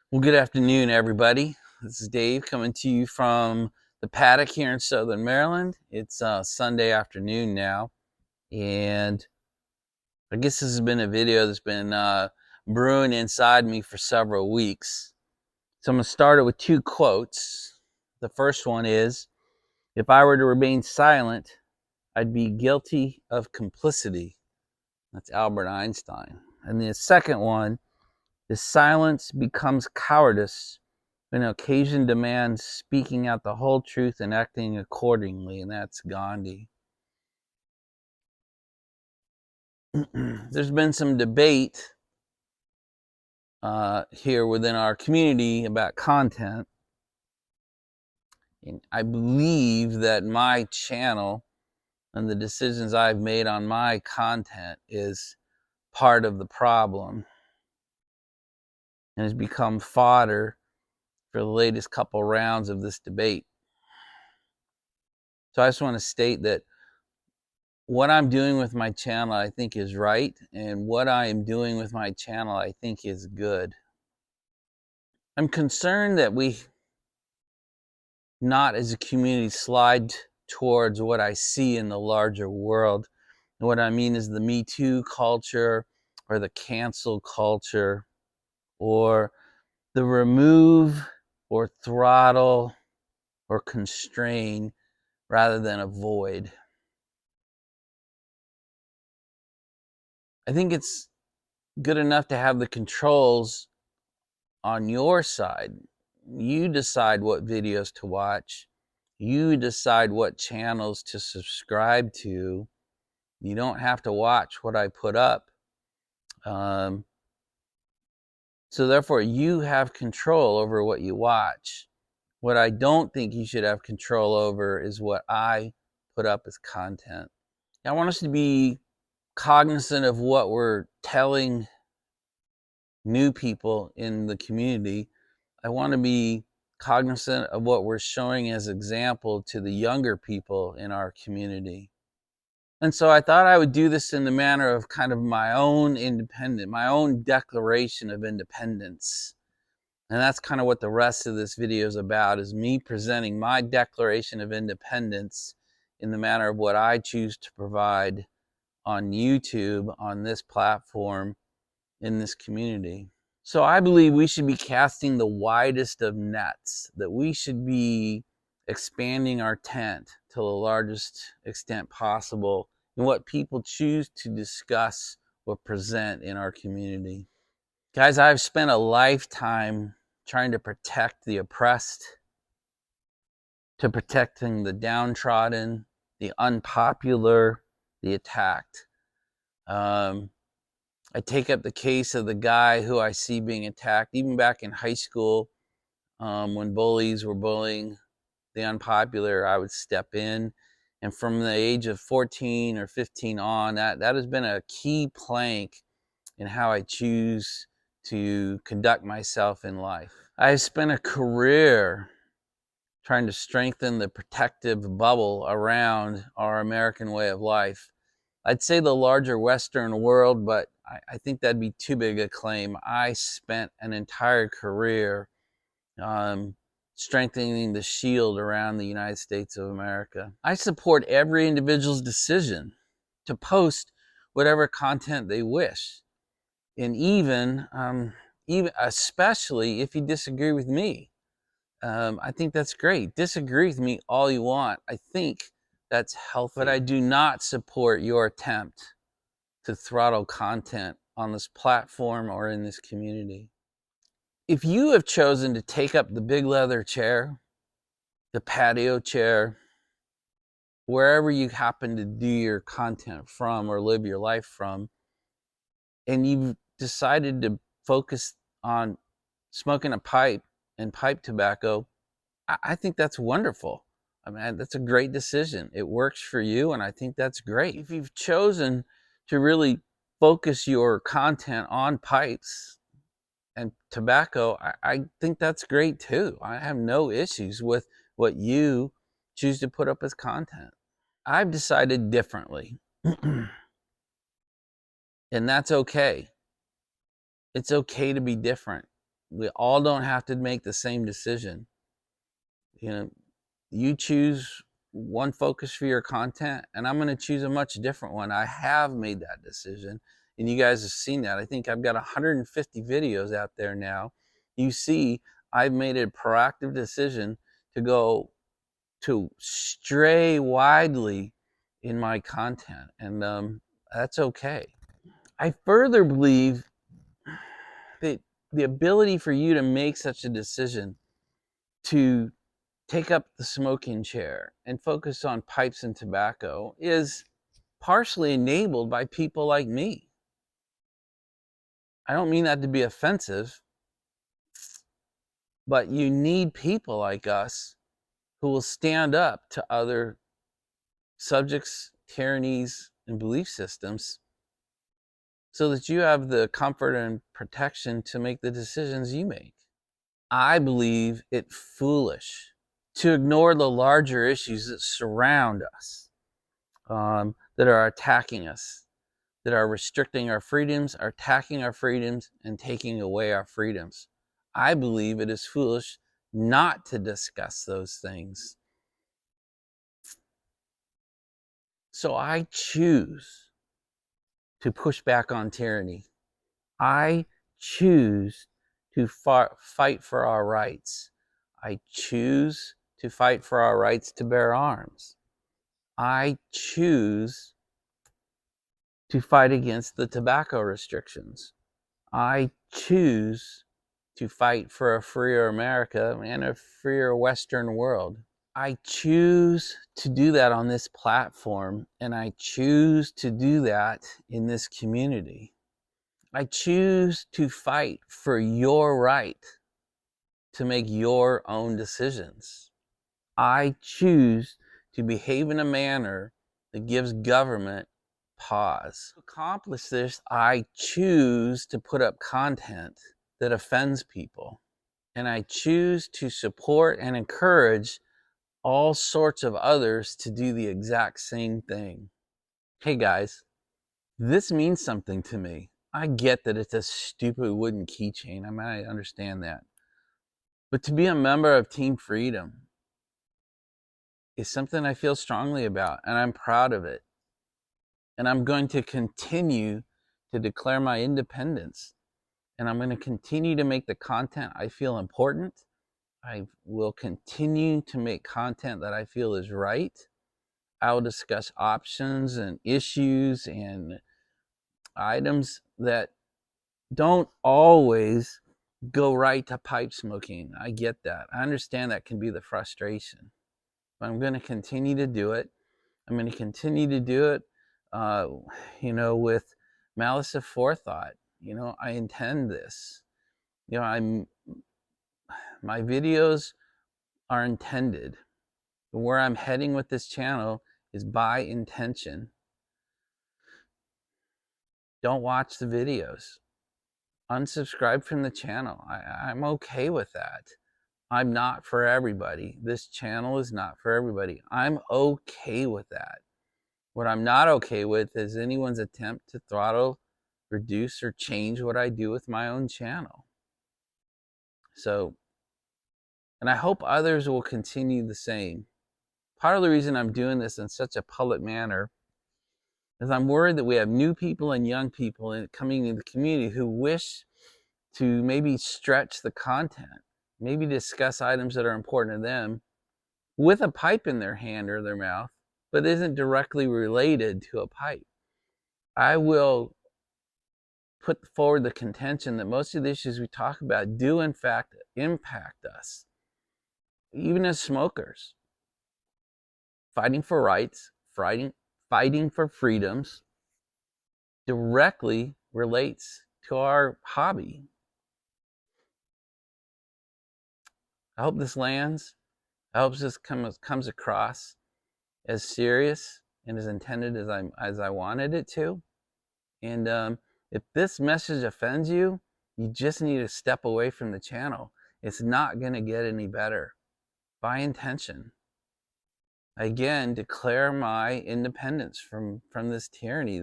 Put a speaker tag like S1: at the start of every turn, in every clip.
S1: Well, good afternoon, everybody. This is Dave coming to you from the paddock here in Southern Maryland. It's Sunday afternoon now, and I guess this has been a video that's been brewing inside me for several weeks. So I'm going to start it with two quotes. The first one is, "If I were to remain silent, I'd be guilty of complicity." That's Albert Einstein. And the second one is, "Silence becomes cowardice when occasion demands speaking out the whole truth and acting accordingly," and that's Gandhi. There's been some debate here within our community about content, and I believe that my channel and the decisions I've made on my content is part of the problem and has become fodder for the latest couple rounds of this debate. So I just want to state that what I'm doing with my channel, I think, is right, and what I am doing with my channel, I think, is good. I'm concerned that we not as a community slide towards what I see in the larger world. And what I mean is the Me Too culture, or the cancel culture, or the remove or throttle or constrain rather than avoid. I think it's good enough to have the controls on your side. You decide what videos to watch. You decide what channels to subscribe to. You don't have to watch what I put up. So therefore, you have control over what you watch. What I don't think you should have control over is what I put up as content. I want us to be cognizant of what we're telling new people in the community. I want to be cognizant of what we're showing as example to the younger people in our community. And so I thought I would do this in the manner of kind of my own declaration of independence. And that's kind of what the rest of this video is about, is me presenting my declaration of independence in the manner of what I choose to provide on YouTube, on this platform, in this community. So I believe we should be casting the widest of nets, that we should be expanding our tent to the largest extent possible in what people choose to discuss or present in our community. Guys, I've spent a lifetime trying to protect the oppressed, to protecting the downtrodden, the unpopular, the attacked. I take up the case of the guy who I see being attacked, even back in high school, when bullies were bullying the unpopular. I would step in, and from the age of 14 or 15 on, that has been a key plank in how I choose to conduct myself in life. I've spent a career trying to strengthen the protective bubble around our American way of life. I'd say the larger Western world, but I think that'd be too big a claim. I spent an entire career strengthening the shield around the United States of America. I support every individual's decision to post whatever content they wish, and even especially if you disagree with me. I think that's great. Disagree with me all you want. I think that's healthy. But I do not support your attempt to throttle content on this platform or in this community. If you have chosen to take up the big leather chair, the patio chair, wherever you happen to do your content from or live your life from, and you've decided to focus on smoking a pipe and pipe tobacco, I think that's wonderful. I mean, that's a great decision. It works for you, and I think that's great. If you've chosen to really focus your content on pipes and tobacco, I think that's great too. I have no issues with what you choose to put up as content. I've decided differently, and that's okay. It's okay to be different. We all don't have to make the same decision. You know, you choose one focus for your content, and I'm going to choose a much different one. I have made that decision, and you guys have seen that. I think I've got 150 videos out there now. You see, I've made a proactive decision to stray widely in my content, and that's okay. I further believe that the ability for you to make such a decision to take up the smoking chair and focus on pipes and tobacco is partially enabled by people like me. I don't mean that to be offensive, but you need people like us who will stand up to other subjects, tyrannies, and belief systems so that you have the comfort and protection to make the decisions you make. I believe it's foolish to ignore the larger issues that surround us, that are attacking us, that are restricting our freedoms, are attacking our freedoms, and taking away our freedoms. I believe it is foolish not to discuss those things. So I choose to push back on tyranny. I choose to fight for our rights. I choose to fight for our rights to bear arms. I choose to fight against the tobacco restrictions. I choose to fight for a freer America and a freer Western world. I choose to do that on this platform, and I choose to do that in this community. I choose to fight for your right to make your own decisions. I choose to behave in a manner that gives government pause. To accomplish this, I choose to put up content that offends people. And I choose to support and encourage all sorts of others to do the exact same thing. Hey guys, this means something to me. I get that it's a stupid wooden keychain. I mean, I understand that. But to be a member of Team Freedom is something I feel strongly about, and I'm proud of it. And I'm going to continue to declare my independence. And I'm going to continue to make the content I feel important. I will continue to make content that I feel is right. I will discuss options and issues and items that don't always go right to pipe smoking. I get that. I understand that can be the frustration. But I'm going to continue to do it. I'm going to continue to do it, with malice of forethought. I intend this. My videos are intended. Where I'm heading with this channel is by intention. Don't watch the videos. Unsubscribe from the channel. I'm okay with that. I'm not for everybody. This channel is not for everybody. I'm okay with that. What I'm not okay with is anyone's attempt to throttle, reduce, or change what I do with my own channel. So, and I hope others will continue the same. Part of the reason I'm doing this in such a public manner is I'm worried that we have new people and young people coming into the community who wish to maybe stretch the content, maybe discuss items that are important to them with a pipe in their hand or their mouth, but isn't directly related to a pipe. I will put forward the contention that most of the issues we talk about do in fact impact us, even as smokers. Fighting for rights, fighting for freedoms directly relates to our hobby. I hope this lands. I hope this comes across as serious and as intended as I wanted it to. And if this message offends you, you just need to step away from the channel. It's not going to get any better. By intention. Again, declare my independence from this tyranny,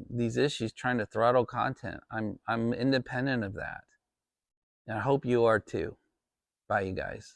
S1: these issues trying to throttle content. I'm independent of that. And I hope you are too. Bye, you guys.